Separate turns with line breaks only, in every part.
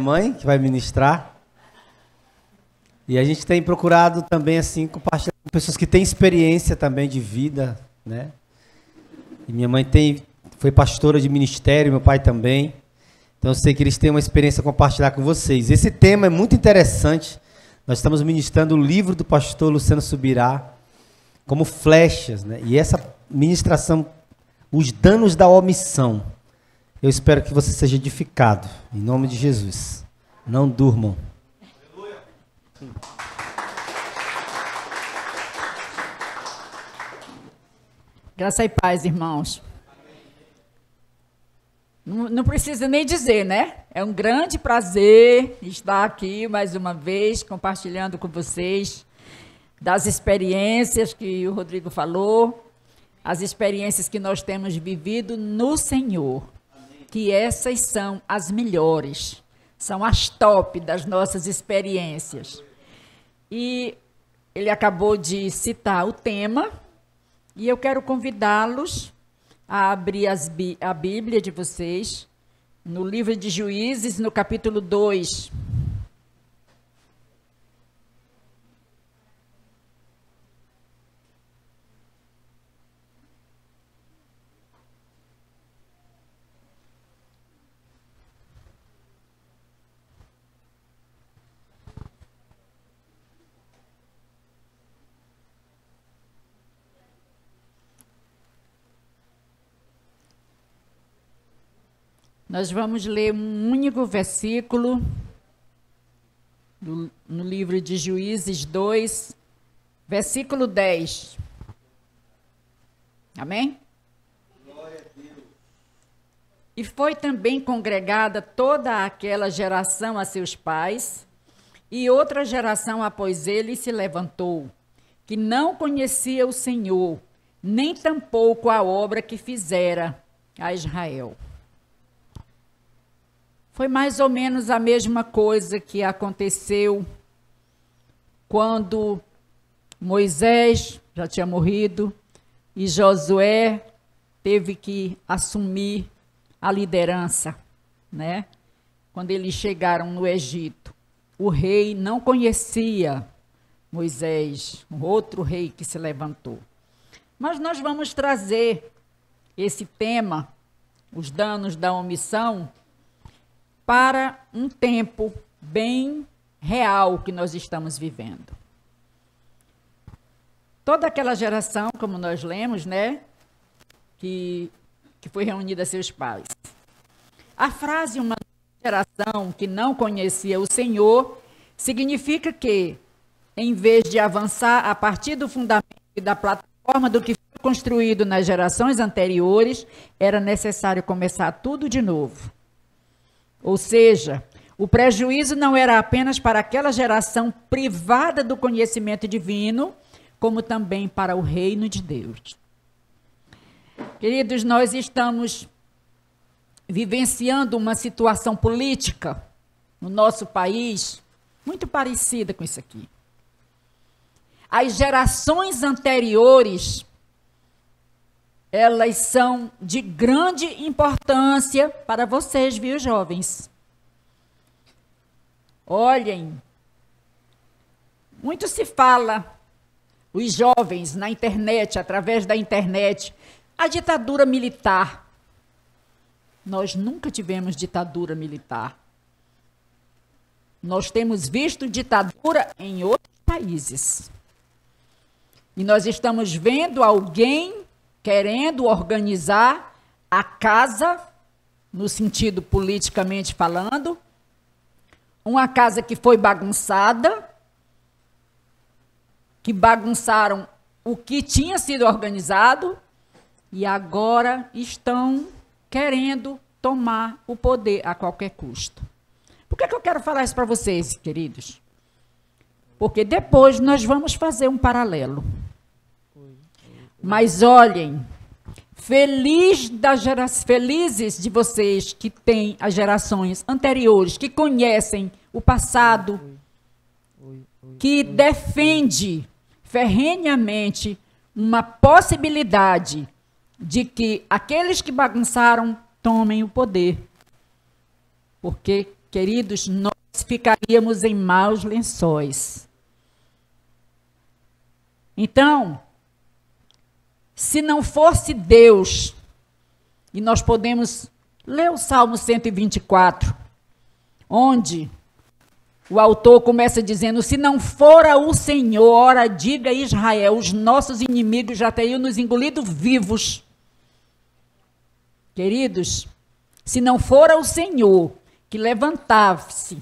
mãe, que vai ministrar. E a gente tem procurado também, assim, compartilhar com pessoas que têm experiência também de vida, né? E minha mãe foi pastora de ministério, meu pai também. Então eu sei que eles têm uma experiência a compartilhar com vocês. Esse tema é muito interessante. Nós estamos ministrando o livro do pastor Luciano Subirá, como flechas, né? E essa ministração, os danos da omissão. Eu espero que você seja edificado, em nome de Jesus. Não durmam.
Graça e paz, irmãos. Não precisa nem dizer, né? É um grande prazer estar aqui mais uma vez, compartilhando com vocês das experiências que o Rodrigo falou, as experiências que nós temos vivido no Senhor, que essas são as melhores, são as top das nossas experiências. E ele acabou de citar o tema, e eu quero convidá-los a abrir a Bíblia de vocês, no livro de Juízes, no capítulo 2. Nós vamos ler um único versículo no livro de Juízes 2, versículo 10. Amém? Glória a Deus. E foi também congregada toda aquela geração a seus pais, e outra geração após ele se levantou, que não conhecia o Senhor, nem tampouco a obra que fizera a Israel. Foi mais ou menos a mesma coisa que aconteceu quando Moisés já tinha morrido e Josué teve que assumir a liderança, né? Quando eles chegaram no Egito, o rei não conhecia Moisés, um outro rei que se levantou. Mas nós vamos trazer esse tema, os danos da omissão, para um tempo bem real que nós estamos vivendo. Toda aquela geração, como nós lemos, né, que foi reunida a seus pais. A frase uma geração que não conhecia o Senhor significa que, em vez de avançar a partir do fundamento e da plataforma do que foi construído nas gerações anteriores, era necessário começar tudo de novo. Ou seja, o prejuízo não era apenas para aquela geração privada do conhecimento divino, como também para o reino de Deus. Queridos, nós estamos vivenciando uma situação política no nosso país muito parecida com isso aqui. As gerações anteriores, elas são de grande importância para vocês, viu, jovens? Olhem, muito se fala, os jovens na internet, através da internet, a ditadura militar. Nós nunca tivemos ditadura militar. Nós temos visto ditadura em outros países. E nós estamos vendo alguém querendo organizar a casa, no sentido politicamente falando, uma casa que foi bagunçada, que bagunçaram o que tinha sido organizado e agora estão querendo tomar o poder a qualquer custo. Por que eu quero falar isso para vocês, queridos? Porque depois nós vamos fazer um paralelo. Mas olhem, felizes de vocês que têm as gerações anteriores, que conhecem o passado, que defende ferrenhamente uma possibilidade de que aqueles que bagunçaram tomem o poder. Porque queridos, nós ficaríamos em maus lençóis. Então, se não fosse Deus, e nós podemos ler o Salmo 124, onde o autor começa dizendo, se não fora o Senhor, ora diga Israel, os nossos inimigos já teriam nos engolido vivos. Queridos, se não fora o Senhor que levantasse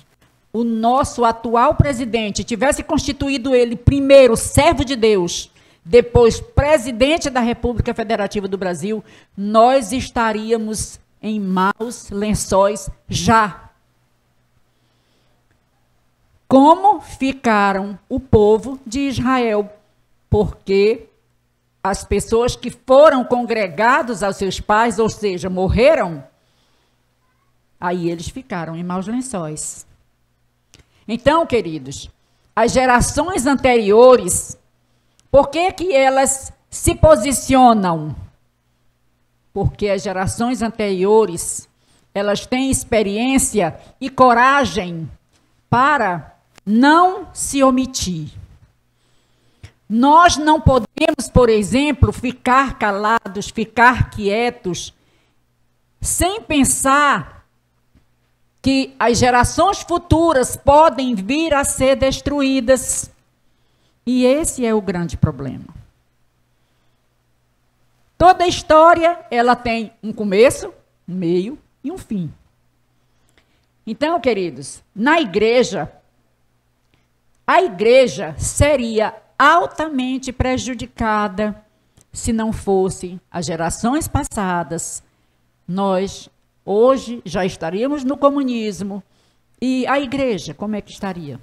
o nosso atual presidente, tivesse constituído ele primeiro servo de Deus, depois presidente da República Federativa do Brasil, nós estaríamos em maus lençóis já. Como ficaram o povo de Israel? Porque as pessoas que foram congregados aos seus pais, ou seja, morreram, aí eles ficaram em maus lençóis. Então, queridos, as gerações anteriores, por que elas se posicionam? Porque as gerações anteriores, elas têm experiência e coragem para não se omitir. Nós não podemos, por exemplo, ficar calados, ficar quietos, sem pensar que as gerações futuras podem vir a ser destruídas. E esse é o grande problema. Toda história, ela tem um começo, um meio e um fim. Então, queridos, na igreja, a igreja seria altamente prejudicada se não fossem as gerações passadas. Nós, hoje, já estaríamos no comunismo. E a igreja, como é que estaria?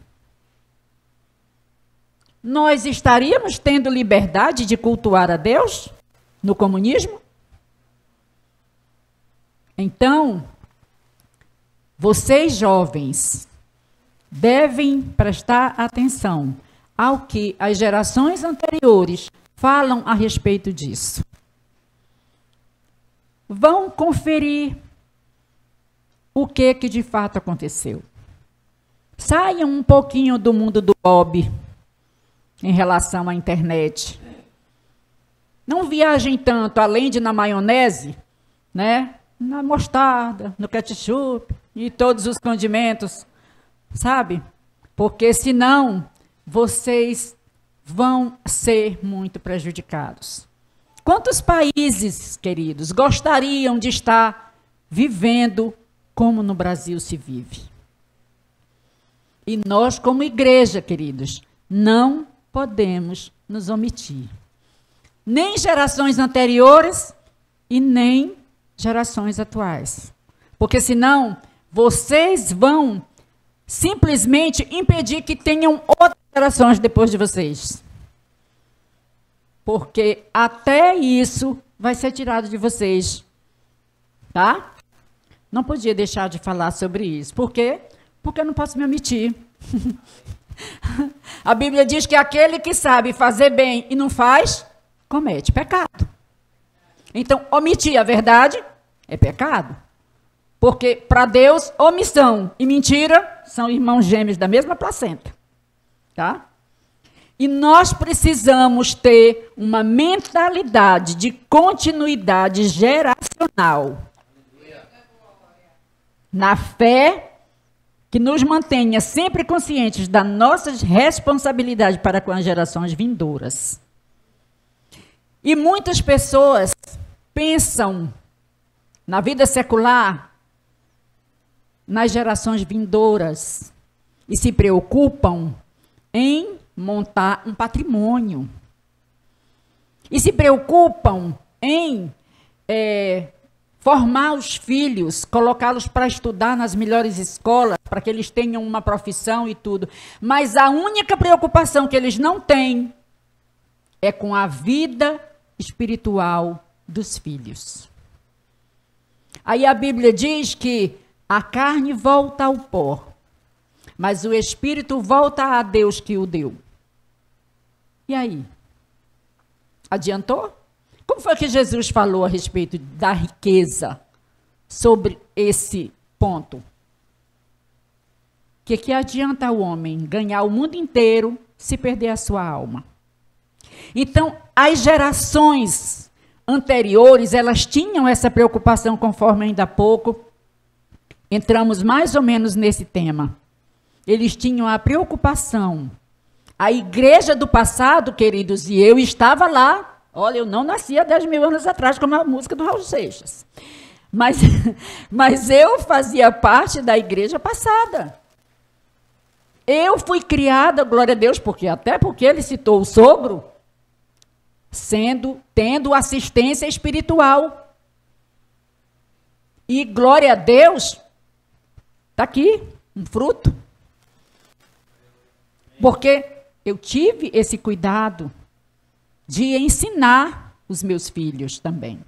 Nós estaríamos tendo liberdade de cultuar a Deus no comunismo? Então, vocês jovens devem prestar atenção ao que as gerações anteriores falam a respeito disso. Vão conferir o que de fato aconteceu. Saiam um pouquinho do mundo do hobby em relação à internet. Não viajem tanto, além de na maionese, né? Na mostarda, no ketchup e todos os condimentos, sabe? Porque senão vocês vão ser muito prejudicados. Quantos países, queridos, gostariam de estar vivendo como no Brasil se vive? E nós, como igreja, queridos, não podemos nos omitir. Nem gerações anteriores e nem gerações atuais. Porque senão vocês vão simplesmente impedir que tenham outras gerações depois de vocês. Porque até isso vai ser tirado de vocês. Tá? Não podia deixar de falar sobre isso. Por quê? Porque eu não posso me omitir. A Bíblia diz que aquele que sabe fazer bem e não faz, comete pecado. Então, omitir a verdade é pecado. Porque, para Deus, omissão e mentira são irmãos gêmeos da mesma placenta. Tá? E nós precisamos ter uma mentalidade de continuidade geracional. Na fé, que nos mantenha sempre conscientes das nossas responsabilidades para com as gerações vindouras. E muitas pessoas pensam na vida secular, nas gerações vindouras, e se preocupam em montar um patrimônio. E se preocupam em formar os filhos, colocá-los para estudar nas melhores escolas, para que eles tenham uma profissão e tudo. Mas a única preocupação que eles não têm é com a vida espiritual dos filhos. Aí a Bíblia diz que a carne volta ao pó, mas o espírito volta a Deus que o deu. E aí? Adiantou? Como foi que Jesus falou a respeito da riqueza sobre esse ponto? que adianta o homem ganhar o mundo inteiro se perder a sua alma? Então, as gerações anteriores, elas tinham essa preocupação, conforme ainda há pouco entramos mais ou menos nesse tema. Eles tinham a preocupação. A igreja do passado, queridos, e eu estava lá. Olha, eu não nasci há 10 mil anos atrás, como a música do Raul Seixas. Mas eu fazia parte da igreja passada. Eu fui criada, glória a Deus, até porque ele citou o sogro, tendo assistência espiritual. E glória a Deus, está aqui um fruto. Porque eu tive esse cuidado de ensinar os meus filhos também.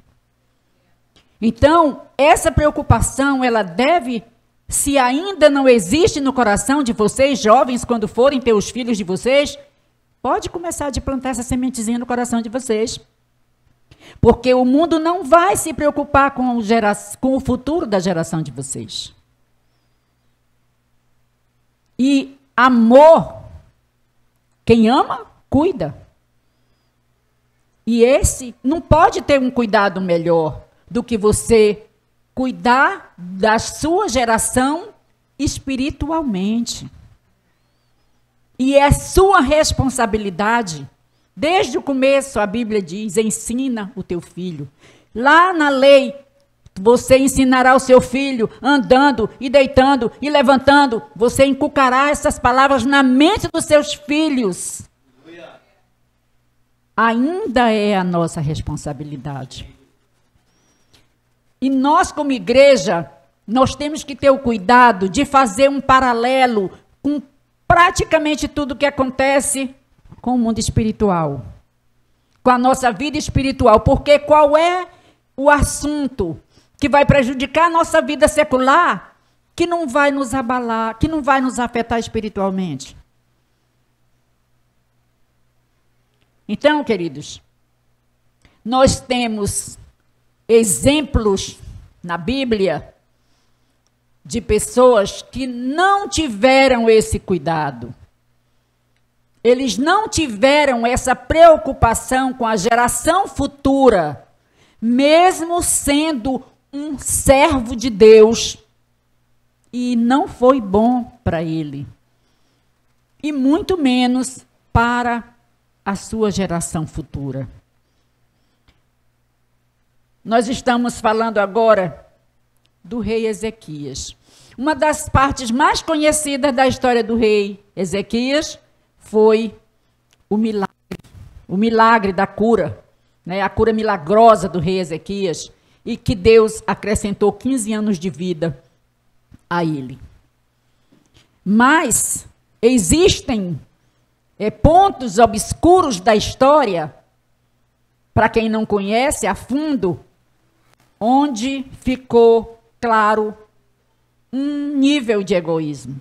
Então, essa preocupação, ela deve, se ainda não existe no coração de vocês, jovens, quando forem ter os filhos de vocês, pode começar de plantar essa sementezinha no coração de vocês. Porque o mundo não vai se preocupar com o futuro da geração de vocês. E amor, quem ama, cuida. E esse não pode ter um cuidado melhor do que você cuidar da sua geração espiritualmente. E é sua responsabilidade. Desde o começo, a Bíblia diz, ensina o teu filho. Lá na lei, você ensinará o seu filho andando e deitando e levantando. Você inculcará essas palavras na mente dos seus filhos. Ainda é a nossa responsabilidade. E nós, como igreja, nós temos que ter o cuidado de fazer um paralelo com praticamente tudo que acontece com o mundo espiritual, com a nossa vida espiritual. Porque qual é o assunto que vai prejudicar a nossa vida secular, que não vai nos abalar, que não vai nos afetar espiritualmente? Então, queridos, nós temos exemplos na Bíblia de pessoas que não tiveram esse cuidado. Eles não tiveram essa preocupação com a geração futura, mesmo sendo um servo de Deus. E não foi bom para ele. E muito menos para a sua geração futura. Nós estamos falando agora do rei Ezequias. Uma das partes mais conhecidas da história do rei Ezequias foi o milagre da cura, né? A cura milagrosa do rei Ezequias, e que Deus acrescentou 15 anos de vida a ele. Mas existem pontos obscuros da história, para quem não conhece a fundo, onde ficou claro um nível de egoísmo.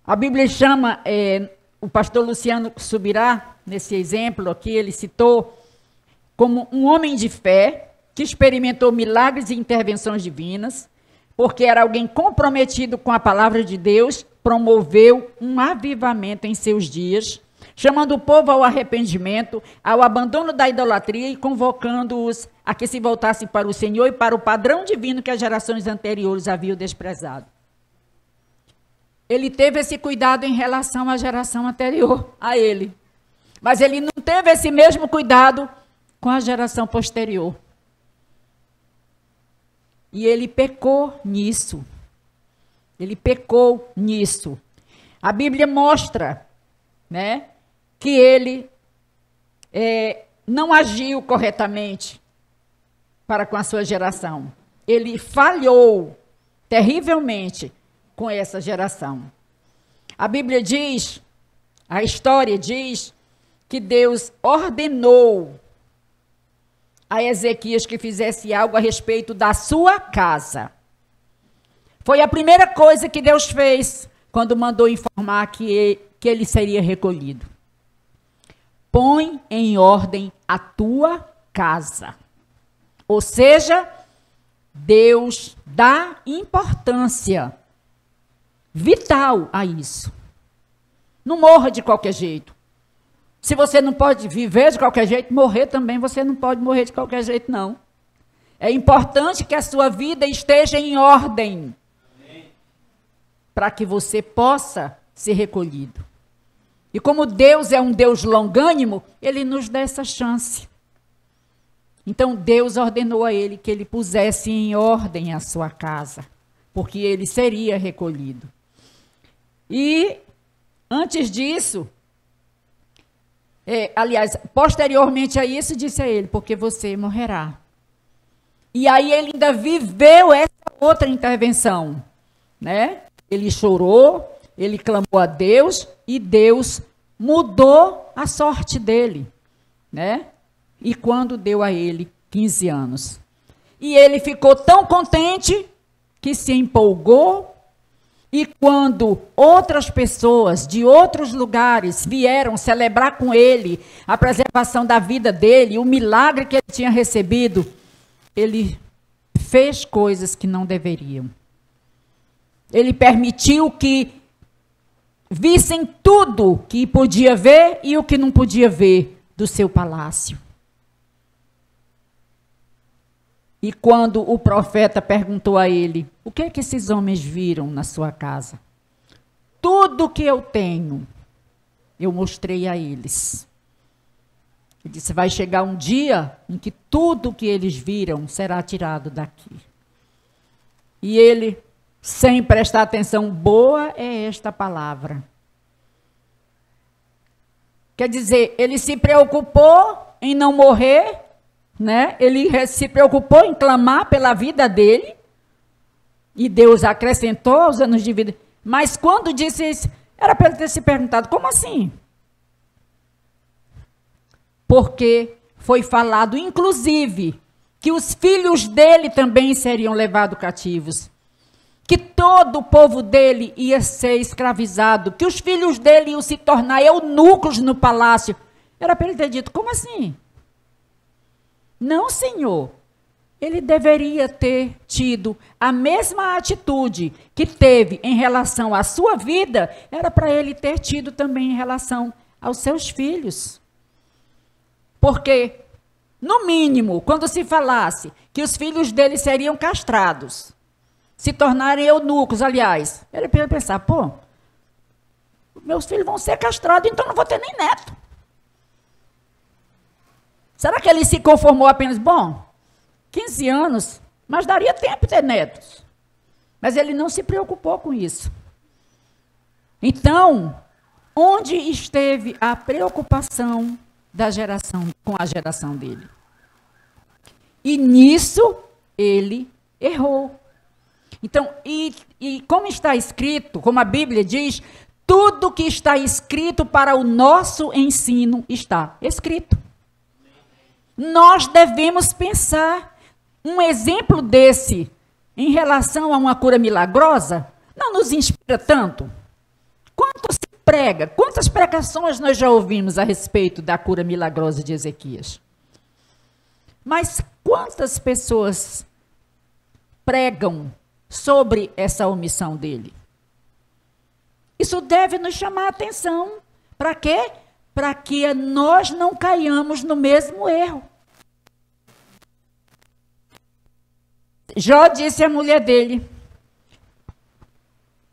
A Bíblia chama, o pastor Luciano Subirá, nesse exemplo aqui, ele citou como um homem de fé que experimentou milagres e intervenções divinas, porque era alguém comprometido com a palavra de Deus, promoveu um avivamento em seus dias, chamando o povo ao arrependimento, ao abandono da idolatria e convocando-os a que se voltassem para o Senhor e para o padrão divino que as gerações anteriores haviam desprezado. Ele teve esse cuidado em relação à geração anterior a ele. Mas ele não teve esse mesmo cuidado com a geração posterior. E ele pecou nisso. Ele pecou nisso. A Bíblia mostra, né, que ele não agiu corretamente para com a sua geração. Ele falhou terrivelmente com essa geração. A Bíblia diz, a história diz, que Deus ordenou a Ezequias que fizesse algo a respeito da sua casa. Foi a primeira coisa que Deus fez quando mandou informar que ele seria recolhido. Põe em ordem a tua casa. Ou seja, Deus dá importância vital a isso. Não morra de qualquer jeito. Se você não pode viver de qualquer jeito, morrer também você não pode morrer de qualquer jeito, não. É importante que a sua vida esteja em ordem, para que você possa ser recolhido. E como Deus é um Deus longânimo, Ele nos dá essa chance. Então Deus ordenou a ele que ele pusesse em ordem a sua casa, porque ele seria recolhido. E antes disso, aliás, posteriormente a isso, disse a ele, porque você morrerá. E aí ele ainda viveu essa outra intervenção, né? Ele chorou, ele clamou a Deus e Deus mudou a sorte dele, né? E quando deu a ele 15 anos. E ele ficou tão contente que se empolgou. E quando outras pessoas de outros lugares vieram celebrar com ele a preservação da vida dele, o milagre que ele tinha recebido, ele fez coisas que não deveriam. Ele permitiu que vissem tudo que podia ver e o que não podia ver do seu palácio. E quando o profeta perguntou a ele, o que é que esses homens viram na sua casa? Tudo que eu tenho, eu mostrei a eles. Ele disse, vai chegar um dia em que tudo que eles viram será tirado daqui. E ele, sem prestar atenção, boa é esta palavra. Quer dizer, ele se preocupou em não morrer, né? Ele se preocupou em clamar pela vida dele, e Deus acrescentou os anos de vida. Mas quando disse isso, era para ele ter se perguntado, como assim? Porque foi falado, inclusive, que os filhos dele também seriam levados cativos, que todo o povo dele ia ser escravizado, que os filhos dele iam se tornar eunucos no palácio. Era para ele ter dito, como assim? Não, Senhor. Ele deveria ter tido a mesma atitude que teve em relação à sua vida, era para ele ter tido também em relação aos seus filhos. Porque, no mínimo, quando se falasse que os filhos dele seriam castrados, se tornarem eunucos, aliás, ele ia pensar, pô, meus filhos vão ser castrados, então não vou ter nem neto. Será que ele se conformou apenas, bom, 15 anos, mas daria tempo de ter netos. Mas ele não se preocupou com isso. Então, onde esteve a preocupação da geração, com a geração dele? E nisso, ele errou. Então, e como está escrito, como a Bíblia diz, tudo que está escrito para o nosso ensino está escrito. Nós devemos pensar, um exemplo desse, em relação a uma cura milagrosa, não nos inspira tanto? Quanto se prega, quantas pregações nós já ouvimos a respeito da cura milagrosa de Ezequias? Mas quantas pessoas pregam sobre essa omissão dele? Isso deve nos chamar a atenção. Para quê? Para que nós não caiamos no mesmo erro. Jó disse à mulher dele,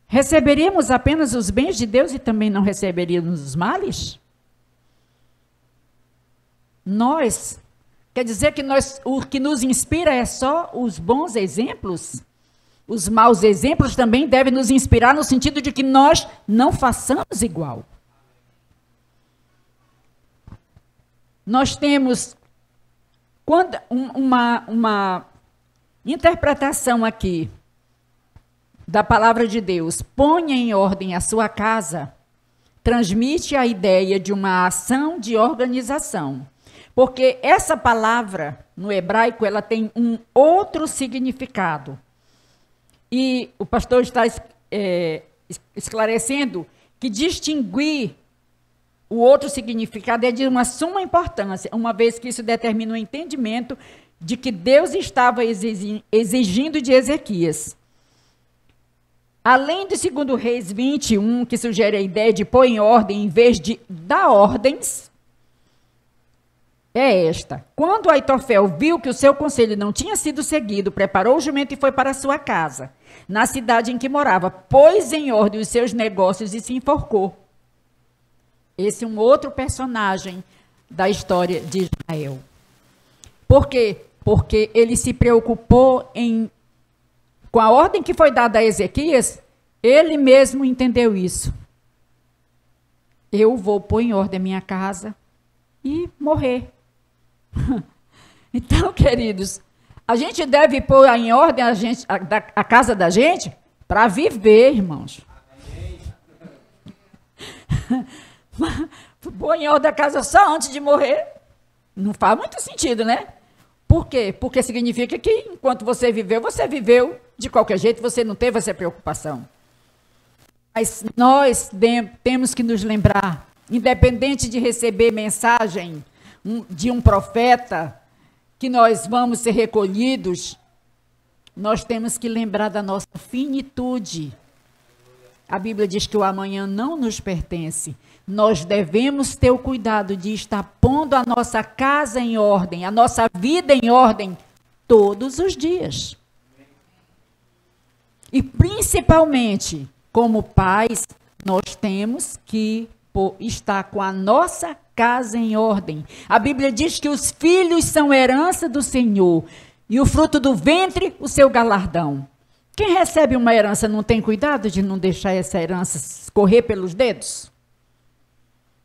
receberíamos apenas os bens de Deus e também não receberíamos os males? Nós, quer dizer que o que nos inspira é só os bons exemplos? Os maus exemplos também devem nos inspirar no sentido de que nós não façamos igual. Nós temos uma interpretação aqui da palavra de Deus, ponha em ordem a sua casa, transmite a ideia de uma ação de organização. Porque essa palavra, no hebraico, ela tem um outro significado. E o pastor está esclarecendo que distinguir o outro significado é de uma suma importância, uma vez que isso determina o entendimento de que Deus estava exigindo de Ezequias. Além do 2 Reis 21, que sugere a ideia de pôr em ordem em vez de dar ordens, é esta. Quando Aitofel viu que o seu conselho não tinha sido seguido, preparou o jumento e foi para sua casa, na cidade em que morava, pôs em ordem os seus negócios e se enforcou. Esse é um outro personagem da história de Israel. Por quê? Porque ele se preocupou com a ordem que foi dada a Ezequias, ele mesmo entendeu isso. Eu vou pôr em ordem a minha casa e morrer. Então, queridos, a gente deve pôr em ordem a casa da gente para viver, irmãos. Pôr em ordem a casa só antes de morrer, não faz muito sentido, né? Por quê? Porque significa que enquanto você viveu de qualquer jeito, você não teve essa preocupação. Mas nós temos que nos lembrar, independente de receber mensagem de um profeta, que nós vamos ser recolhidos, nós temos que lembrar da nossa finitude. A Bíblia diz que o amanhã não nos pertence. Nós devemos ter o cuidado de estar pondo a nossa casa em ordem, a nossa vida em ordem, todos os dias. E principalmente, como pais, nós temos que estar com a nossa casa em ordem. A Bíblia diz que os filhos são herança do Senhor e o fruto do ventre, o seu galardão. Quem recebe uma herança não tem cuidado de não deixar essa herança escorrer pelos dedos?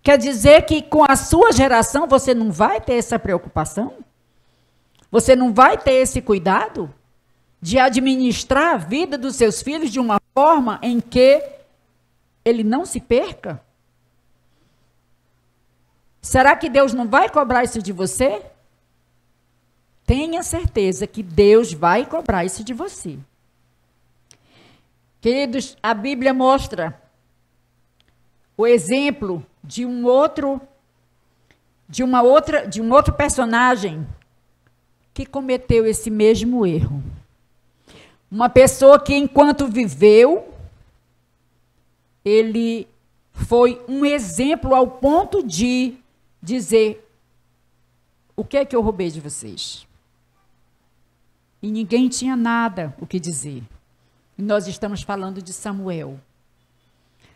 Quer dizer que com a sua geração você não vai ter essa preocupação? Você não vai ter esse cuidado de administrar a vida dos seus filhos de uma forma em que ele não se perca? Será que Deus não vai cobrar isso de você? Tenha certeza que Deus vai cobrar isso de você. Queridos, a Bíblia mostra o exemplo de um outro personagem que cometeu esse mesmo erro. Uma pessoa que, enquanto viveu, ele foi um exemplo ao ponto de dizer: o que é que eu roubei de vocês? E ninguém tinha nada o que dizer. E nós estamos falando de Samuel.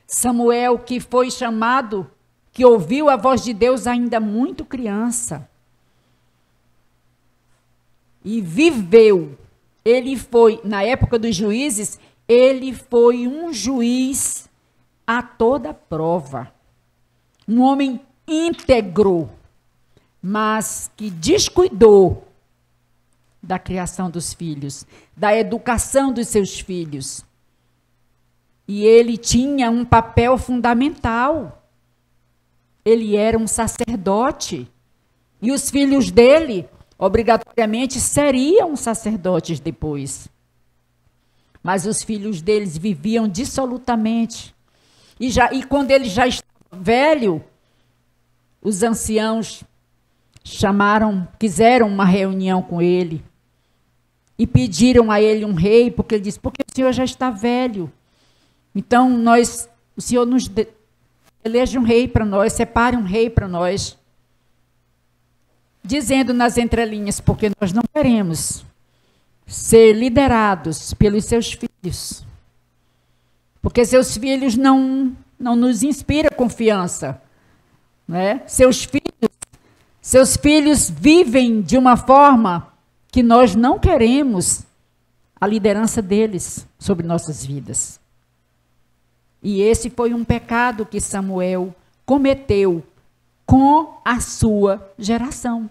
Samuel, que foi chamado, que ouviu a voz de Deus ainda muito criança. E viveu. Ele foi, na época dos juízes, ele foi um juiz a toda prova. Um homem íntegro, mas que descuidou da criação dos filhos, da educação dos seus filhos. E ele tinha um papel fundamental. Ele era um sacerdote. E os filhos dele, obrigatoriamente, seriam sacerdotes depois. Mas os filhos deles viviam dissolutamente. E quando ele já estava velho, os anciãos quiseram uma reunião com ele e pediram a ele um rei, porque ele disse: porque o senhor já está velho. Então, o senhor nos eleja um rei para nós, separe um rei para nós. Dizendo nas entrelinhas: porque nós não queremos ser liderados pelos seus filhos. Porque seus filhos não nos inspiram confiança. Né? Seus filhos vivem de uma forma que nós não queremos a liderança deles sobre nossas vidas. E esse foi um pecado que Samuel cometeu com a sua geração.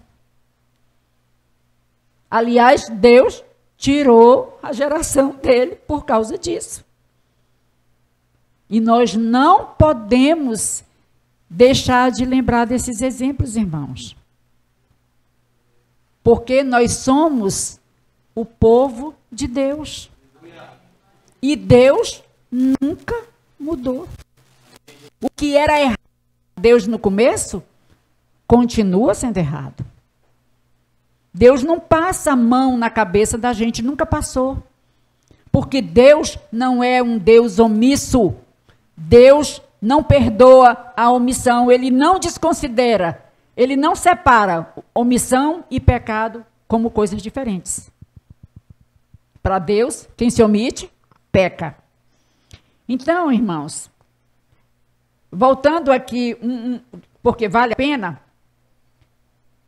Aliás, Deus tirou a geração dele por causa disso. E nós não podemos deixar de lembrar desses exemplos, irmãos. Porque nós somos o povo de Deus. E Deus nunca mudou. O que era errado Deus no começo, continua sendo errado. Deus não passa a mão na cabeça da gente, nunca passou. Porque Deus não é um Deus omisso. Deus não perdoa a omissão, ele não desconsidera, ele não separa omissão e pecado como coisas diferentes. Para Deus, quem se omite, peca. Então, irmãos, voltando aqui, porque vale a pena,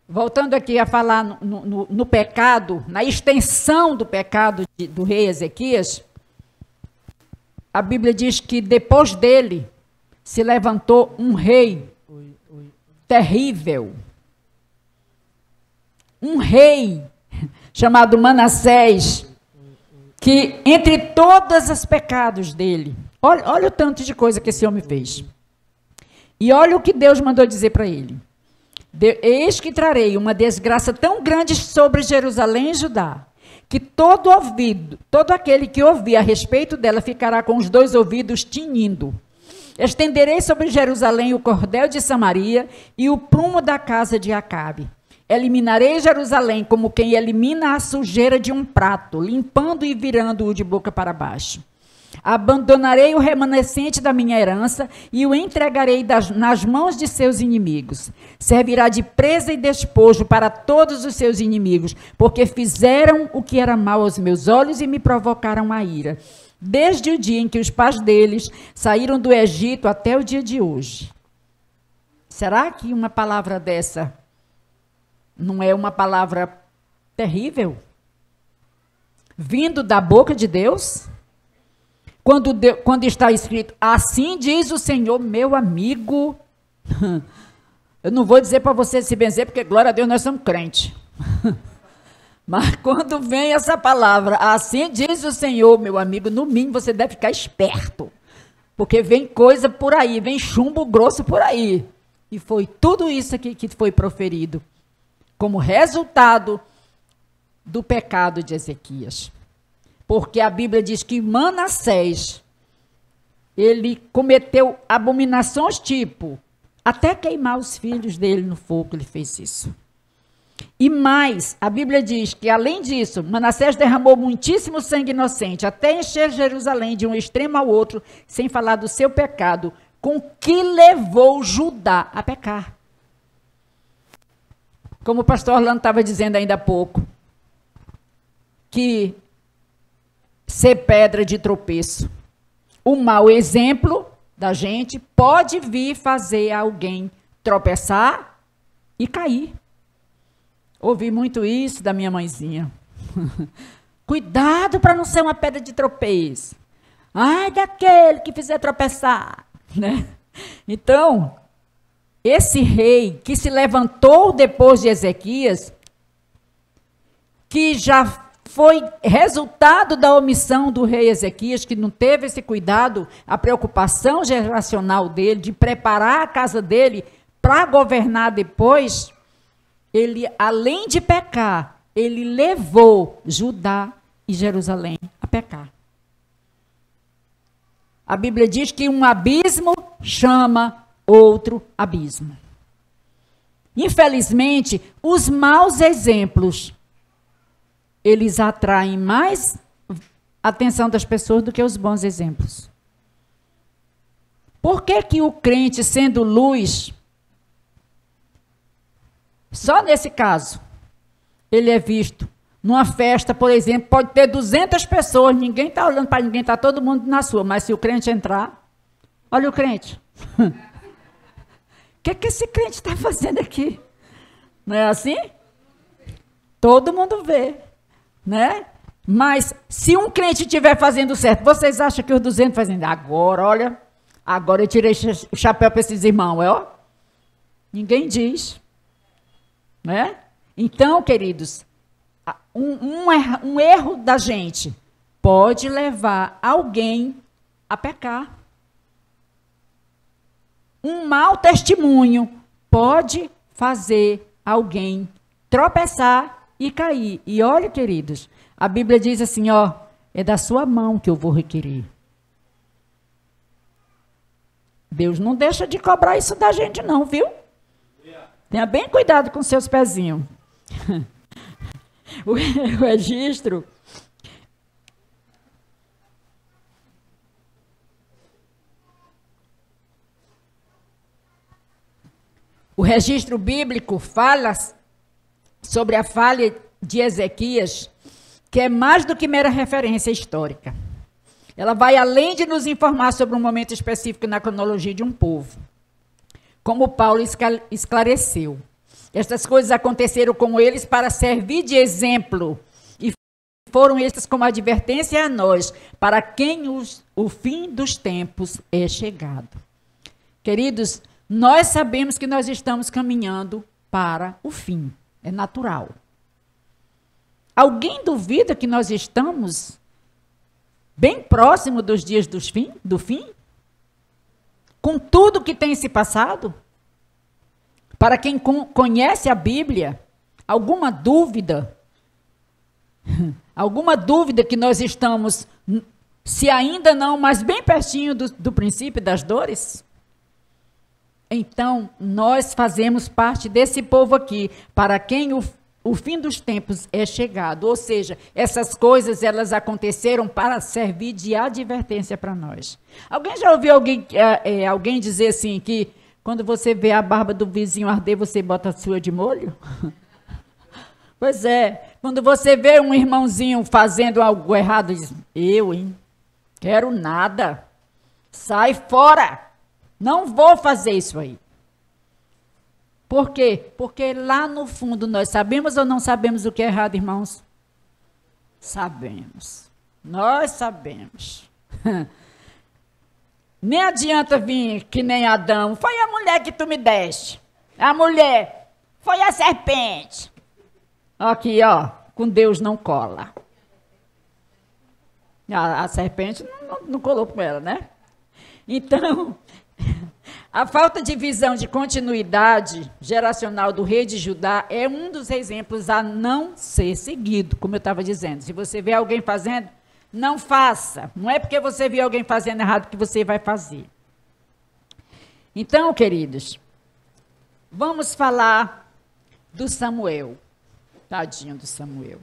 voltando aqui a falar no pecado, na extensão do pecado do rei Ezequias, a Bíblia diz que depois dele se levantou um rei terrível. Um rei chamado Manassés, que entre todos os pecados dele, olha o tanto de coisa que esse homem fez. E olha o que Deus mandou dizer para ele. Eis que trarei uma desgraça tão grande sobre Jerusalém e Judá, que todo aquele que ouvir a respeito dela ficará com os dois ouvidos tinindo. Estenderei sobre Jerusalém o cordel de Samaria e o prumo da casa de Acabe. Eliminarei Jerusalém como quem elimina a sujeira de um prato, limpando e virando-o de boca para baixo. Abandonarei o remanescente da minha herança e o entregarei nas mãos de seus inimigos. Servirá de presa e despojo para todos os seus inimigos, porque fizeram o que era mal aos meus olhos e me provocaram a ira, desde o dia em que os pais deles saíram do Egito até o dia de hoje. Será que uma palavra dessa não é uma palavra terrível? Vindo da boca de Deus? Quando está escrito, assim diz o Senhor, meu amigo. Eu não vou dizer para você se benzer, porque glória a Deus nós somos crentes. Mas quando vem essa palavra, assim diz o Senhor, meu amigo, no mínimo você deve ficar esperto. Porque vem coisa por aí, vem chumbo grosso por aí. E foi tudo isso aqui que foi proferido como resultado do pecado de Ezequias. Porque a Bíblia diz que Manassés, ele cometeu abominações tipo, até queimar os filhos dele no fogo, ele fez isso. E mais, a Bíblia diz que, além disso, Manassés derramou muitíssimo sangue inocente, até encher Jerusalém de um extremo ao outro, sem falar do seu pecado, com que levou Judá a pecar. Como o pastor Orlando estava dizendo ainda há pouco, que ser pedra de tropeço. O mau exemplo da gente pode vir fazer alguém tropeçar e cair. Ouvi muito isso da minha mãezinha. Cuidado para não ser uma pedra de tropeço. Ai, daquele que fizer tropeçar. Né? Então, esse rei que se levantou depois de Ezequias, que já foi resultado da omissão do rei Ezequias, que não teve esse cuidado, a preocupação geracional dele, de preparar a casa dele para governar depois, ele, além de pecar, ele levou Judá e Jerusalém a pecar. A Bíblia diz que um abismo chama outro abismo. Infelizmente, os maus exemplos eles atraem mais atenção das pessoas do que os bons exemplos. Por que que o crente, sendo luz, só nesse caso, ele é visto numa festa, por exemplo, pode ter 200 pessoas, ninguém está olhando para ninguém, está todo mundo na sua, mas se o crente entrar, olha o crente. O que esse crente está fazendo aqui? Não é assim? Todo mundo vê. Né? Mas se um crente estiver fazendo certo, vocês acham que os 200 fazem? Agora, olha, agora eu tirei o chapéu para esses irmãos, ó. Ninguém diz. Né? Então, queridos, um erro da gente pode levar alguém a pecar. Um mau testemunho pode fazer alguém tropeçar e cair. E olha, queridos, a Bíblia diz assim, ó, é da sua mão que eu vou requerer. Deus não deixa de cobrar isso da gente não, viu? Tenha bem cuidado com seus pezinhos. o registro. O registro bíblico fala sobre a falha de Ezequias, que é mais do que mera referência histórica. Ela vai além de nos informar sobre um momento específico na cronologia de um povo. Como Paulo esclareceu, estas coisas aconteceram com eles para servir de exemplo, e foram estas como advertência a nós, para quem o fim dos tempos é chegado. Queridos, nós sabemos que nós estamos caminhando para o fim. É natural. Alguém duvida que nós estamos bem próximo dos dias do fim? Com tudo que tem se passado? Para quem conhece a Bíblia, alguma dúvida? Alguma dúvida que nós estamos, se ainda não, mas bem pertinho do princípio das dores? Então, nós fazemos parte desse povo aqui, para quem o fim dos tempos é chegado. Ou seja, essas coisas, elas aconteceram para servir de advertência para nós. Alguém já ouviu alguém dizer assim, que quando você vê a barba do vizinho arder, você bota a sua de molho? Pois é, quando você vê um irmãozinho fazendo algo errado, diz, quero nada, sai fora. Não vou fazer isso aí. Por quê? Porque lá no fundo nós sabemos ou não sabemos o que é errado, irmãos? Sabemos. Nós sabemos. Nem adianta vir que nem Adão. Foi a mulher que tu me deste. A mulher. Foi a serpente. Aqui, ó. Com Deus não cola. A serpente não colou com ela, né? Então... A falta de visão de continuidade geracional do rei de Judá é um dos exemplos a não ser seguido, como eu estava dizendo. Se você vê alguém fazendo, não faça. Não é porque você vê alguém fazendo errado que você vai fazer. Então, queridos, vamos falar do Samuel. Tadinho do Samuel.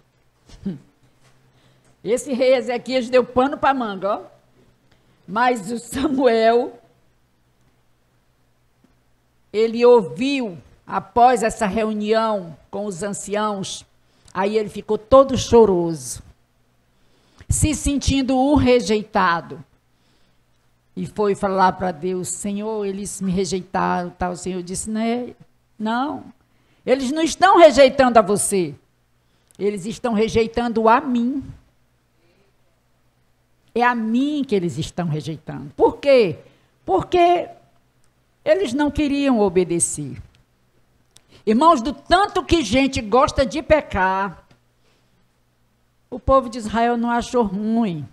Esse rei Ezequias deu pano para manga, ó. Mas o Samuel... Ele ouviu, após essa reunião com os anciãos, aí ele ficou todo choroso, se sentindo o rejeitado. E foi falar para Deus, Senhor, eles me rejeitaram, tal. O Senhor disse, não, eles não estão rejeitando a você, eles estão rejeitando a mim. É a mim que eles estão rejeitando. Por quê? Porque... eles não queriam obedecer. Irmãos, do tanto que gente gosta de pecar, o povo de Israel não achou ruim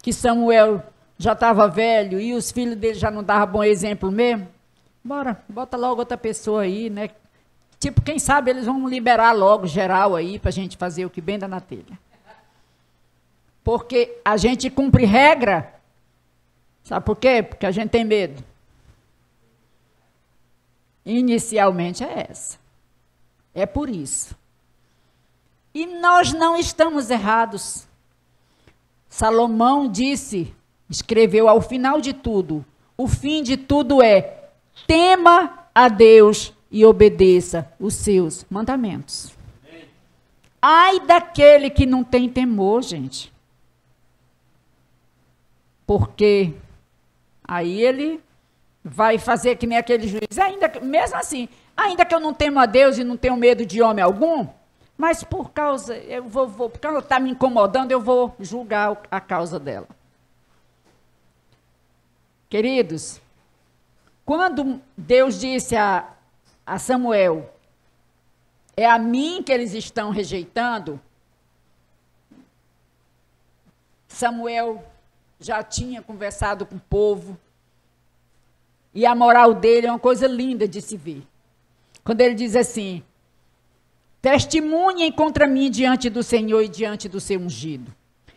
que Samuel já estava velho e os filhos dele já não davam bom exemplo mesmo. Bora, bota logo outra pessoa aí, né? Tipo, quem sabe eles vão liberar logo geral aí para a gente fazer o que bem dá na telha. Porque a gente cumpre regra. Sabe por quê? Porque a gente tem medo. Inicialmente é essa. É por isso. E nós não estamos errados. Salomão escreveu ao final de tudo, o fim de tudo é: tema a Deus e obedeça os seus mandamentos. Ai daquele que não tem temor, gente. Porque aí ele vai fazer que nem aquele juiz, mesmo assim, ainda que eu não temo a Deus e não tenho medo de homem algum, mas porque ela está me incomodando, eu vou julgar a causa dela. Queridos, quando Deus disse a Samuel, é a mim que eles estão rejeitando, Samuel já tinha conversado com o povo, e a moral dele é uma coisa linda de se ver. Quando ele diz assim, testemunhem contra mim diante do Senhor e diante do seu ungido.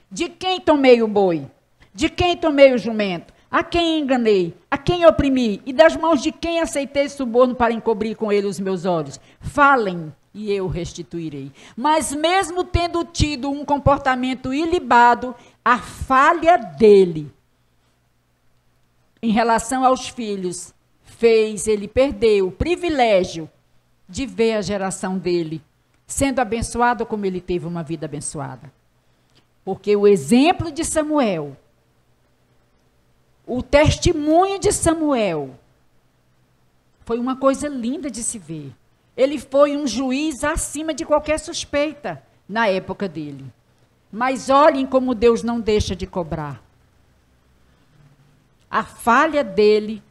De quem tomei o boi? De quem tomei o jumento? A quem enganei? A quem oprimi? E das mãos de quem aceitei suborno para encobrir com ele os meus olhos? Falem, e eu restituirei. Mas mesmo tendo tido um comportamento ilibado, a falha dele em relação aos filhos fez ele perder o privilégio de ver a geração dele sendo abençoado como ele teve uma vida abençoada. Porque o exemplo de Samuel, o testemunho de Samuel, foi uma coisa linda de se ver. Ele foi um juiz acima de qualquer suspeita na época dele. Mas olhem como Deus não deixa de cobrar. A falha dele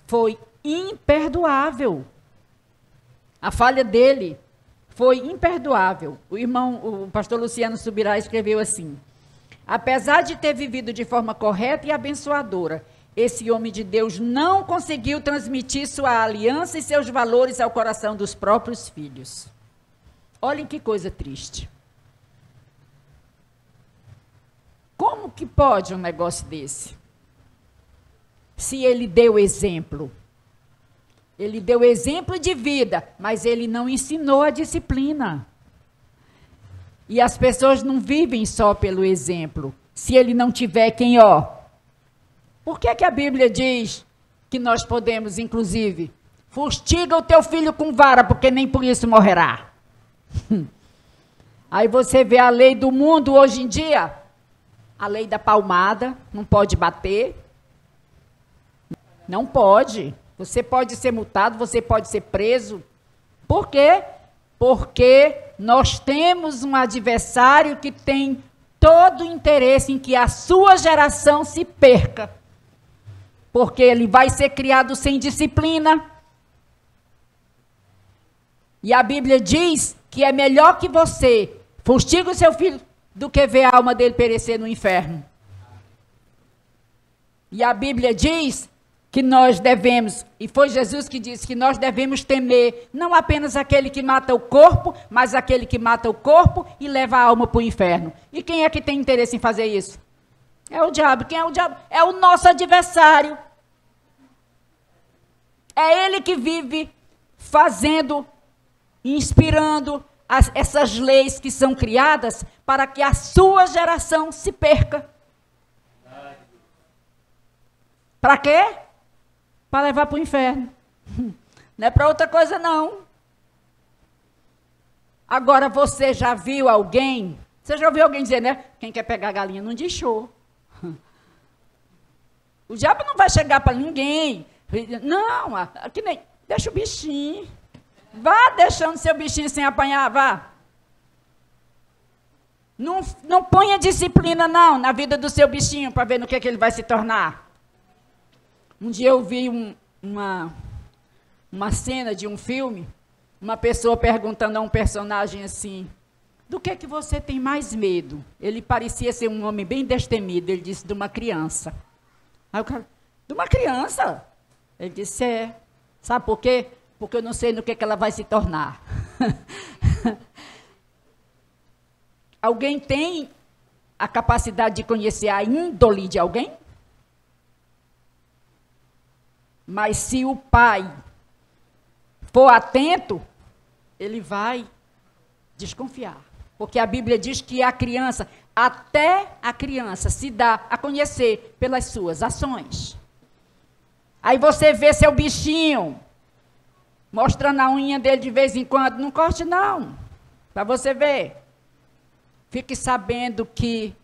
foi imperdoável. A falha dele foi imperdoável. O pastor Luciano Subirá escreveu assim: apesar de ter vivido de forma correta e abençoadora, esse homem de Deus não conseguiu transmitir sua aliança e seus valores ao coração dos próprios filhos. Olhem que coisa triste. Como que pode um negócio desse? Se ele deu exemplo. Ele deu exemplo de vida, mas ele não ensinou a disciplina. E as pessoas não vivem só pelo exemplo. Se ele não tiver quem, Por que a Bíblia diz que nós podemos, inclusive, fustiga o teu filho com vara, porque nem por isso morrerá? Aí você vê a lei do mundo hoje em dia, a lei da palmada, não pode bater. Não pode. Você pode ser multado, você pode ser preso. Por quê? Porque nós temos um adversário que tem todo o interesse em que a sua geração se perca. Porque ele vai ser criado sem disciplina. E a Bíblia diz que é melhor que você fustigue o seu filho do que ver a alma dele perecer no inferno. E a Bíblia diz que nós devemos, e foi Jesus que disse que nós devemos temer não apenas aquele que mata o corpo, mas aquele que mata o corpo e leva a alma para o inferno. E quem é que tem interesse em fazer isso? É o diabo. Quem é o diabo? É o nosso adversário. É ele que vive fazendo, inspirando essas leis que são criadas para que a sua geração se perca. Para quê? Para levar para o inferno. Não é para outra coisa, não. Agora, você já viu alguém? Você já ouviu alguém dizer, né? Quem quer pegar a galinha não diz show. O diabo não vai chegar para ninguém. Não, aqui nem. Deixa o bichinho. Vá deixando seu bichinho sem apanhar, vá. Não ponha disciplina, não, na vida do seu bichinho, para ver no que ele vai se tornar. Um dia eu vi uma cena de um filme, uma pessoa perguntando a um personagem assim, do que você tem mais medo? Ele parecia ser um homem bem destemido, ele disse, de uma criança. Aí o cara, de uma criança? Ele disse, sabe por quê? Porque eu não sei no que ela vai se tornar. Alguém tem a capacidade de conhecer a índole de alguém? Mas se o pai for atento, ele vai desconfiar. Porque a Bíblia diz que a criança, até a criança, se dá a conhecer pelas suas ações. Aí você vê seu bichinho mostrando a unha dele de vez em quando. Não corte, não. Para você ver. Fique sabendo que,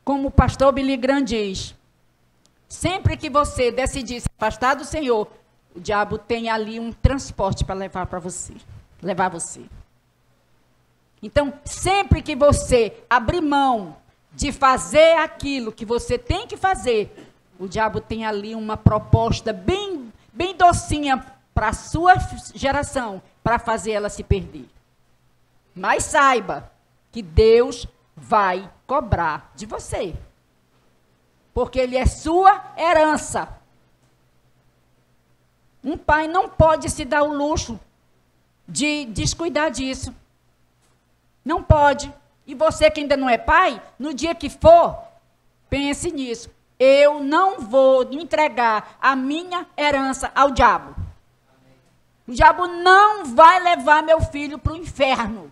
como o pastor Billy Graham diz, sempre que você decidir se afastar do Senhor, o diabo tem ali um transporte para levar você. Então, sempre que você abrir mão de fazer aquilo que você tem que fazer, o diabo tem ali uma proposta bem docinha para a sua geração, para fazer ela se perder. Mas saiba que Deus vai cobrar de você. Porque ele é sua herança. Um pai não pode se dar o luxo de descuidar disso. Não pode. E você que ainda não é pai, no dia que for, pense nisso. eu não vou entregar a minha herança ao diabo. O diabo não vai levar meu filho para o inferno.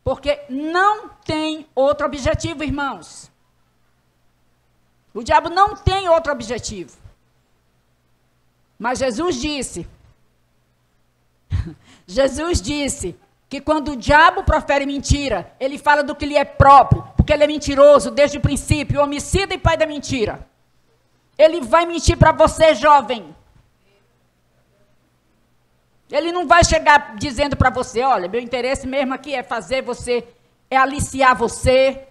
Porque não tem outro objetivo, irmãos. O diabo não tem outro objetivo. Mas Jesus disse que quando o diabo profere mentira, ele fala do que lhe é próprio, porque ele é mentiroso desde o princípio, homicida e pai da mentira. Ele vai mentir para você, jovem. Ele não vai chegar dizendo para você, olha, meu interesse mesmo aqui é fazer você, é aliciar você.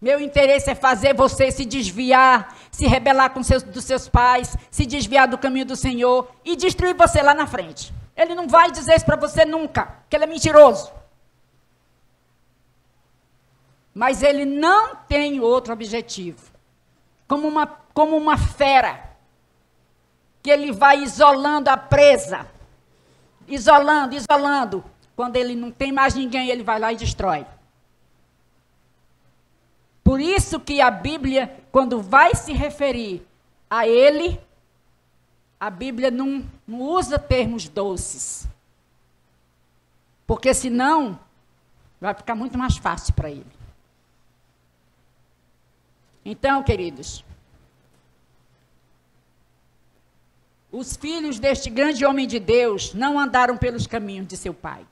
Meu interesse é fazer você se desviar, se rebelar dos seus pais, se desviar do caminho do Senhor e destruir você lá na frente. Ele não vai dizer isso para você nunca, porque ele é mentiroso. Mas ele não tem outro objetivo. Como uma fera, que ele vai isolando a presa. Isolando. Quando ele não tem mais ninguém, ele vai lá e destrói. Por isso que a Bíblia, quando vai se referir a ele, a Bíblia não usa termos doces. Porque senão, vai ficar muito mais fácil para ele. Então, queridos, os filhos deste grande homem de Deus não andaram pelos caminhos de seu pai.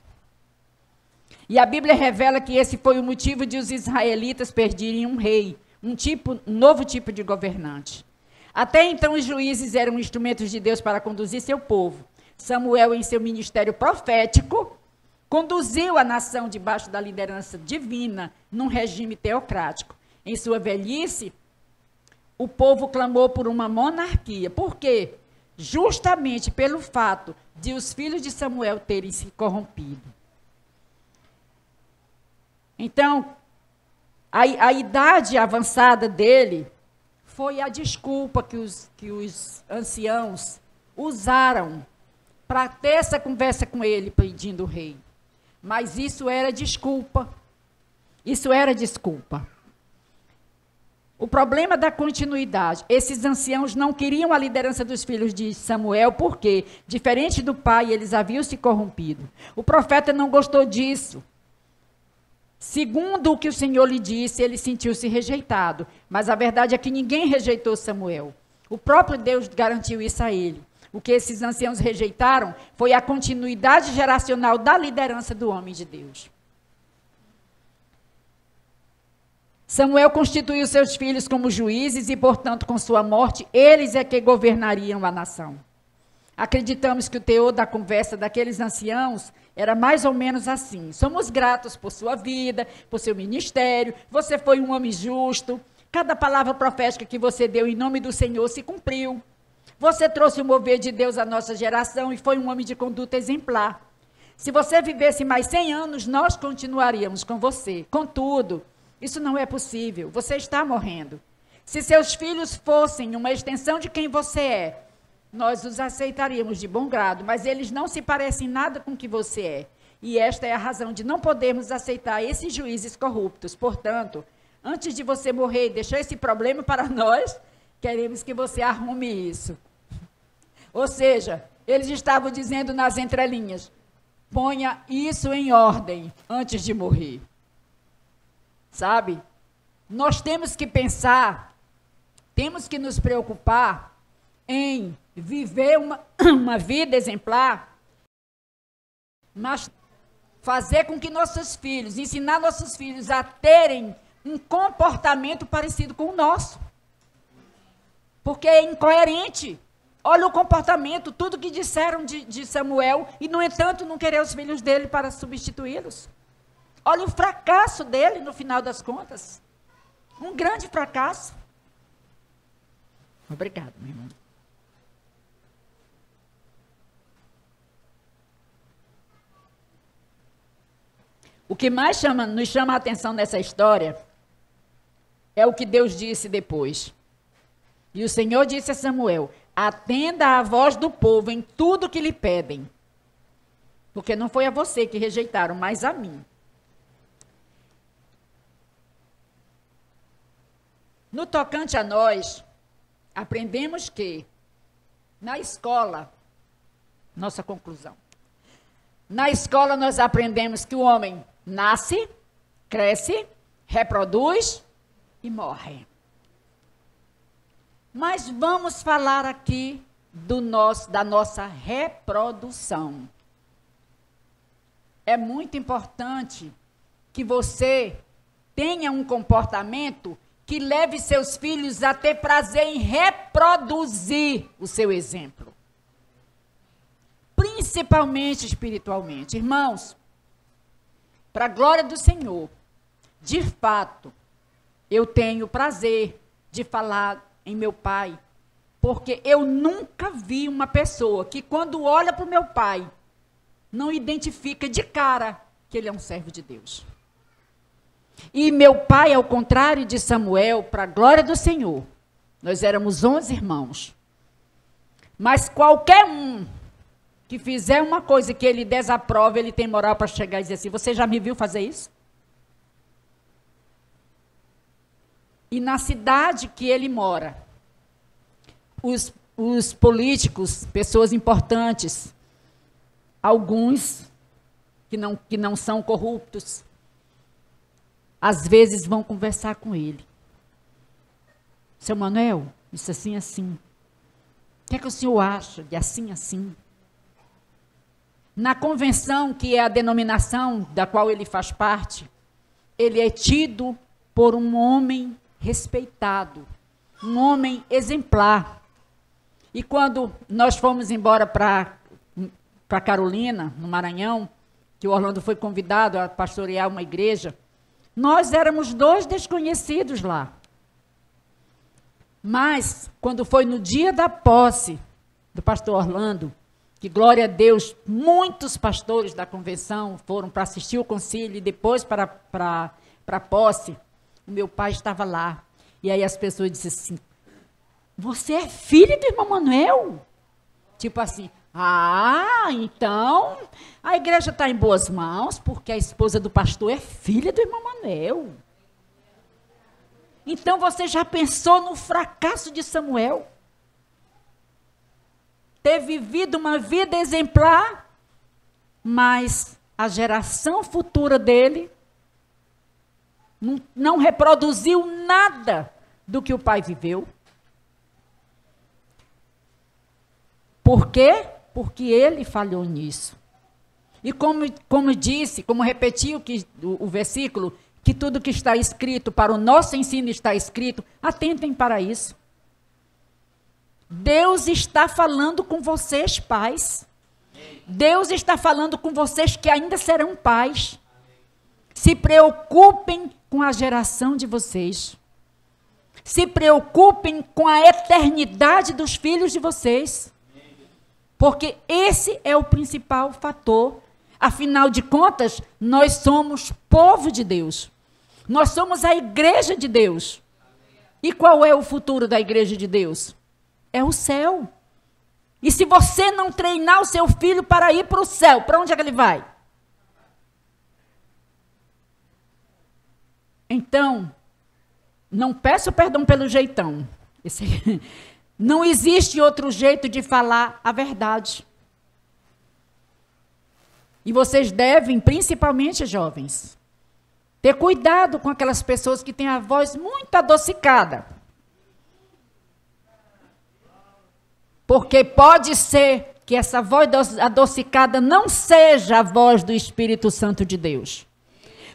E a Bíblia revela que esse foi o motivo de os israelitas perderem um rei, um novo tipo de governante. Até então, os juízes eram instrumentos de Deus para conduzir seu povo. Samuel, em seu ministério profético, conduziu a nação debaixo da liderança divina, num regime teocrático. Em sua velhice, o povo clamou por uma monarquia. Por quê? Justamente pelo fato de os filhos de Samuel terem se corrompido. Então, a idade avançada dele foi a desculpa que os anciãos usaram para ter essa conversa com ele, pedindo o rei. Mas isso era desculpa. Isso era desculpa. O problema da continuidade, esses anciãos não queriam a liderança dos filhos de Samuel, porque, diferente do pai, eles haviam se corrompido. O profeta não gostou disso. Segundo o que o Senhor lhe disse, ele sentiu-se rejeitado. Mas a verdade é que ninguém rejeitou Samuel. O próprio Deus garantiu isso a ele. O que esses anciãos rejeitaram foi a continuidade geracional da liderança do homem de Deus. Samuel constituiu seus filhos como juízes e, portanto, com sua morte, eles é que governariam a nação. Acreditamos que o teor da conversa daqueles anciãos era mais ou menos assim: somos gratos por sua vida, por seu ministério, você foi um homem justo, cada palavra profética que você deu em nome do Senhor se cumpriu. Você trouxe o mover de Deus à nossa geração e foi um homem de conduta exemplar. Se você vivesse mais 100 anos, nós continuaríamos com você. Contudo, isso não é possível, você está morrendo. Se seus filhos fossem uma extensão de quem você é, nós os aceitaríamos de bom grado, mas eles não se parecem nada com o que você é. E esta é a razão de não podermos aceitar esses juízes corruptos. Portanto, antes de você morrer e deixar esse problema para nós, queremos que você arrume isso. Ou seja, eles estavam dizendo nas entrelinhas, ponha isso em ordem antes de morrer. Sabe? Nós temos que pensar, temos que nos preocupar em viver uma vida exemplar, mas fazer com que nossos filhos, ensinar nossos filhos a terem um comportamento parecido com o nosso. Porque é incoerente. Olha o comportamento, tudo que disseram de Samuel, e, no entanto, não querer os filhos dele para substituí-los. Olha o fracasso dele, no final das contas. Um grande fracasso. Obrigado, meu irmão. O que mais nos chama a atenção nessa história é o que Deus disse depois. E o Senhor disse a Samuel: atenda à voz do povo em tudo que lhe pedem. Porque não foi a você que rejeitaram, mas a mim. No tocante a nós, aprendemos que, na escola, nossa conclusão, na escola nós aprendemos que o homem nasce, cresce, reproduz e morre. Mas vamos falar aqui da nossa reprodução. É muito importante que você tenha um comportamento que leve seus filhos a ter prazer em reproduzir o seu exemplo. Principalmente espiritualmente. Irmãos, para a glória do Senhor, de fato, eu tenho prazer de falar em meu pai, porque eu nunca vi uma pessoa que, quando olha para o meu pai, não identifica de cara que ele é um servo de Deus. E meu pai, ao contrário de Samuel, para a glória do Senhor, nós éramos 11 irmãos. Mas qualquer um que fizer uma coisa que ele desaprova, ele tem moral para chegar e dizer assim: você já me viu fazer isso? E na cidade que ele mora, os políticos, pessoas importantes, alguns que não são corruptos, às vezes vão conversar com ele. Seu Manuel, isso assim, assim. O que é que o senhor acha de assim, assim? Na convenção, que é a denominação da qual ele faz parte, ele é tido por um homem respeitado, um homem exemplar. E quando nós fomos embora para Carolina, no Maranhão, que o Orlando foi convidado a pastorear uma igreja, nós éramos 2 desconhecidos lá. Mas, quando foi no dia da posse do pastor Orlando, que, glória a Deus, muitos pastores da convenção foram para assistir o concílio e depois para a posse, o meu pai estava lá. E aí as pessoas disseram assim: você é filho do irmão Manuel? Tipo assim, então a igreja está em boas mãos, porque a esposa do pastor é filha do irmão Manuel. Então você já pensou no fracasso de Samuel? Ter vivido uma vida exemplar, mas a geração futura dele não reproduziu nada do que o pai viveu. Por quê? Porque ele falhou nisso. E como disse, como repetiu o versículo, que tudo que está escrito para o nosso ensino está escrito, atentem para isso. Deus está falando com vocês, pais. Deus está falando com vocês que ainda serão pais. Se preocupem com a geração de vocês. Se preocupem com a eternidade dos filhos de vocês. Porque esse é o principal fator. Afinal de contas, nós somos povo de Deus. Nós somos a igreja de Deus. E qual é o futuro da igreja de Deus? É o céu. E se você não treinar o seu filho para ir para o céu, para onde é que ele vai? Então, não peço perdão pelo jeitão. Não existe outro jeito de falar a verdade. E vocês devem, principalmente jovens, ter cuidado com aquelas pessoas que têm a voz muito adocicada. Porque pode ser que essa voz adocicada não seja a voz do Espírito Santo de Deus.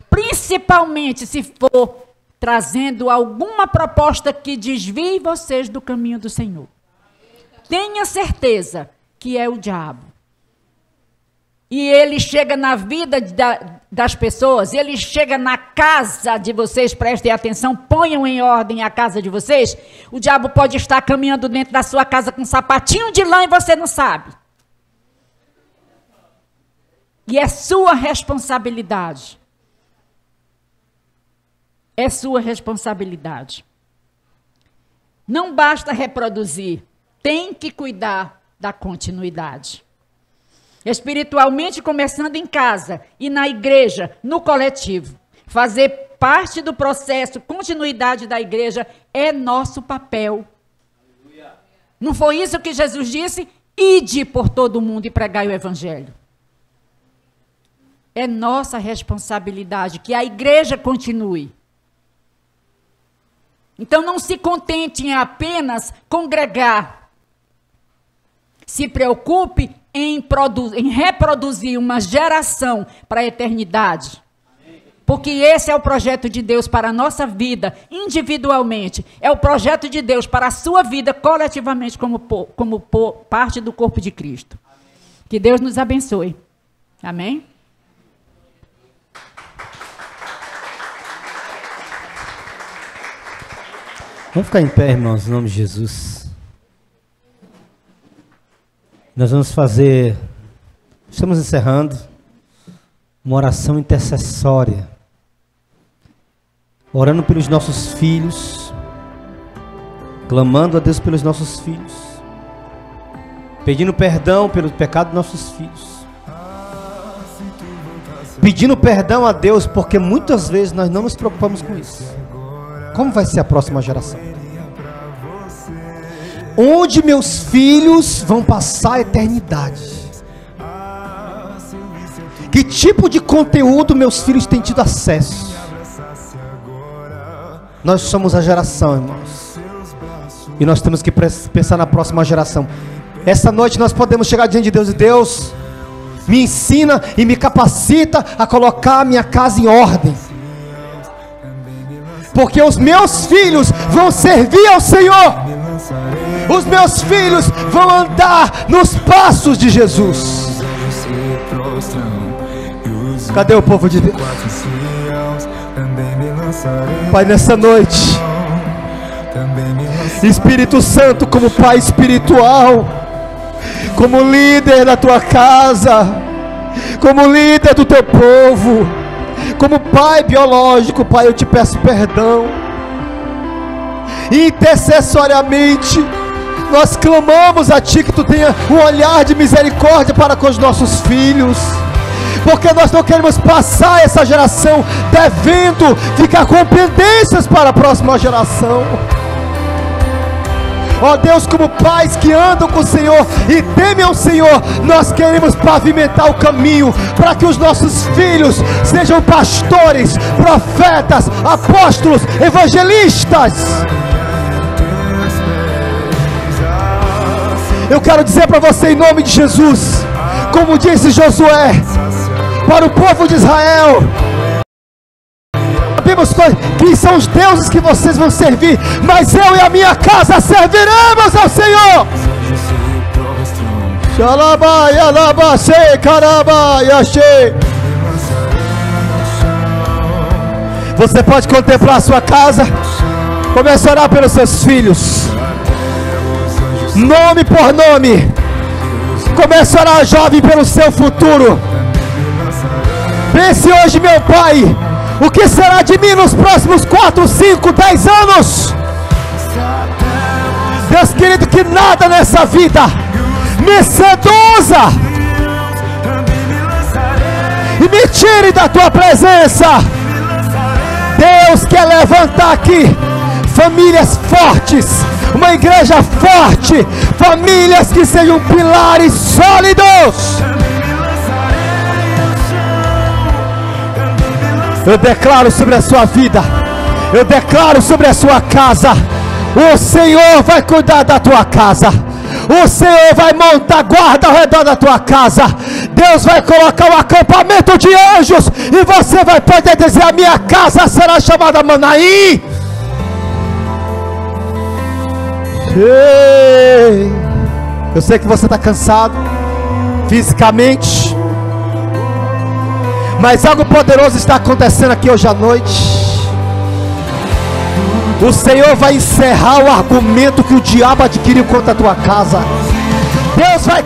Principalmente se for trazendo alguma proposta que desvie vocês do caminho do Senhor. Tenha certeza que é o diabo. E ele chega na vida das pessoas, ele chega na casa de vocês, prestem atenção, ponham em ordem a casa de vocês. O diabo pode estar caminhando dentro da sua casa com um sapatinho de lã e você não sabe. E é sua responsabilidade. É sua responsabilidade. Não basta reproduzir, tem que cuidar da continuidade. Espiritualmente, começando em casa e na igreja, no coletivo. Fazer parte do processo, continuidade da igreja, é nosso papel. Não foi isso que Jesus disse? Ide por todo o mundo e pregai o evangelho. É nossa responsabilidade que a igreja continue. Então não se contente em apenas congregar. Se preocupe em reproduzir uma geração para a eternidade. Porque esse é o projeto de Deus para a nossa vida, individualmente. É o projeto de Deus para a sua vida, coletivamente, como parte do corpo de Cristo. Que Deus nos abençoe. Amém?
Vamos ficar em pé, irmãos, em nome de Jesus. Nós vamos fazer, estamos encerrando, uma oração intercessória. Orando pelos nossos filhos, clamando a Deus pelos nossos filhos, pedindo perdão pelo pecado dos nossos filhos, pedindo perdão a Deus, porque muitas vezes nós não nos preocupamos com isso. Como vai ser a próxima geração? Onde meus filhos vão passar a eternidade? Que tipo de conteúdo meus filhos têm tido acesso? Nós somos a geração, irmãos, e nós temos que pensar na próxima geração. Essa noite nós podemos chegar diante de Deus e Deus me ensina e me capacita a colocar a minha casa em ordem, porque os meus filhos vão servir ao Senhor, os meus filhos vão andar nos passos de Jesus. Cadê o povo de Deus? Pai, nessa noite, Espírito Santo, como Pai espiritual, como líder da tua casa, como líder do teu povo, como Pai biológico, Pai, eu te peço perdão. Intercessoriamente, nós clamamos a Ti que Tu tenha um olhar de misericórdia para com os nossos filhos, porque nós não queremos passar essa geração devendo ficar com pendências para a próxima geração. Ó Deus, como pais que andam com o Senhor e temem ao Senhor, nós queremos pavimentar o caminho para que os nossos filhos sejam pastores, profetas, apóstolos, evangelistas. Eu quero dizer para você em nome de Jesus, como disse Josué para o povo de Israel: sabemos que são os deuses que vocês vão servir, mas eu e a minha casa serviremos ao Senhor. Você pode contemplar a sua casa. Comece a orar pelos seus filhos, nome por nome. Comece a orar, jovem, pelo seu futuro. Pense hoje, meu Pai, o que será de mim nos próximos 4, 5, 10 anos? Deus querido, que nada nessa vida me seduza e me tire da tua presença. Deus quer levantar aqui famílias fortes, uma igreja forte, famílias que sejam pilares sólidos. Eu declaro sobre a sua vida, eu declaro sobre a sua casa: o Senhor vai cuidar da tua casa, o Senhor vai montar guarda ao redor da tua casa. Deus vai colocar um acampamento de anjos e você vai poder dizer: a minha casa será chamada Manaim. Eu sei que você está cansado fisicamente, mas algo poderoso está acontecendo aqui hoje à noite. O Senhor vai encerrar o argumento que o diabo adquiriu contra a tua casa. Deus vai